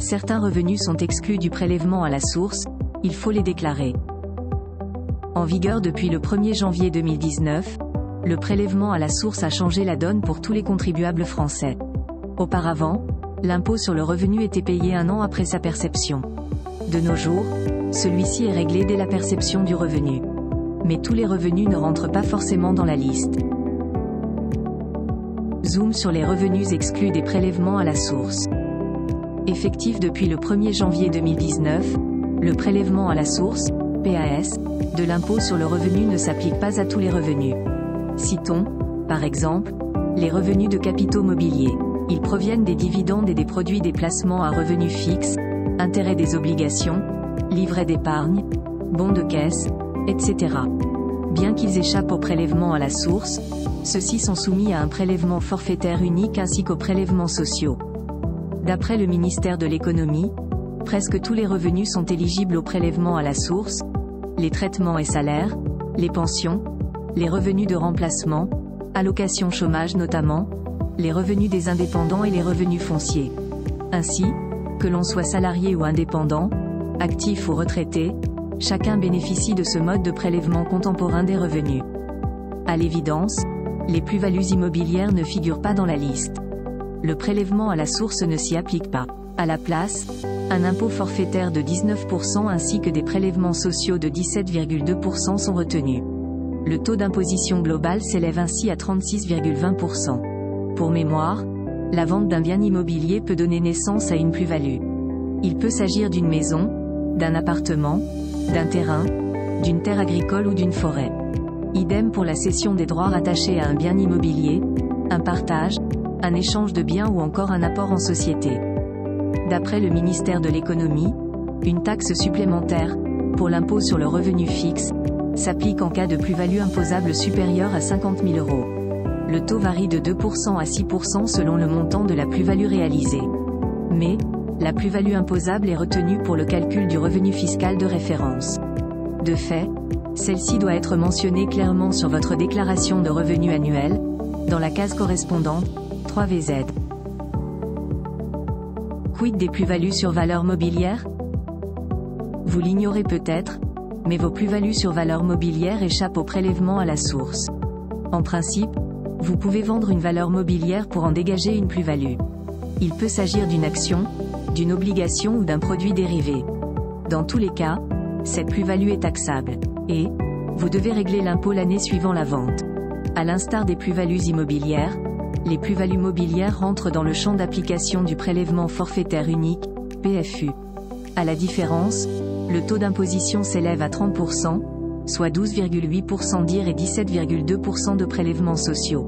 Certains revenus sont exclus du prélèvement à la source, il faut les déclarer. En vigueur depuis le 1er janvier 2019, le prélèvement à la source a changé la donne pour tous les contribuables français. Auparavant, l'impôt sur le revenu était payé un an après sa perception. De nos jours, celui-ci est réglé dès la perception du revenu. Mais tous les revenus ne rentrent pas forcément dans la liste. Zoom sur les revenus exclus des prélèvements à la source. Effectif depuis le 1er janvier 2019, le prélèvement à la source, PAS, de l'impôt sur le revenu ne s'applique pas à tous les revenus. Citons, par exemple, les revenus de capitaux mobiliers. Ils proviennent des dividendes et des produits des placements à revenus fixes, intérêts des obligations, livrets d'épargne, bons de caisse, etc. Bien qu'ils échappent au prélèvement à la source, ceux-ci sont soumis à un prélèvement forfaitaire unique ainsi qu'aux prélèvements sociaux. D'après le ministère de l'Économie, presque tous les revenus sont éligibles au prélèvement à la source, les traitements et salaires, les pensions, les revenus de remplacement, allocations chômage notamment, les revenus des indépendants et les revenus fonciers. Ainsi, que l'on soit salarié ou indépendant, actif ou retraité, chacun bénéficie de ce mode de prélèvement contemporain des revenus. À l'évidence, les plus-values immobilières ne figurent pas dans la liste. Le prélèvement à la source ne s'y applique pas. À la place, un impôt forfaitaire de 19% ainsi que des prélèvements sociaux de 17,2% sont retenus. Le taux d'imposition global s'élève ainsi à 36,20%. Pour mémoire, la vente d'un bien immobilier peut donner naissance à une plus-value. Il peut s'agir d'une maison, d'un appartement, d'un terrain, d'une terre agricole ou d'une forêt. Idem pour la cession des droits rattachés à un bien immobilier, un partage, un échange de biens ou encore un apport en société. D'après le ministère de l'Économie, une taxe supplémentaire, pour l'impôt sur le revenu fixe, s'applique en cas de plus-value imposable supérieure à 50 000 €. Le taux varie de 2% à 6% selon le montant de la plus-value réalisée. Mais, la plus-value imposable est retenue pour le calcul du revenu fiscal de référence. De fait, celle-ci doit être mentionnée clairement sur votre déclaration de revenus annuelle, dans la case correspondante, 3VZ. Quid des plus-values sur valeur mobilière? Vous l'ignorez peut-être, mais vos plus-values sur valeur mobilière échappent au prélèvement à la source. En principe, vous pouvez vendre une valeur mobilière pour en dégager une plus-value. Il peut s'agir d'une action, d'une obligation ou d'un produit dérivé. Dans tous les cas, cette plus-value est taxable, et vous devez régler l'impôt l'année suivant la vente. À l'instar des plus-values immobilières, les plus-values mobilières rentrent dans le champ d'application du prélèvement forfaitaire unique, PFU. À la différence, le taux d'imposition s'élève à 30%, soit 12,8% d'IR et 17,2% de prélèvements sociaux.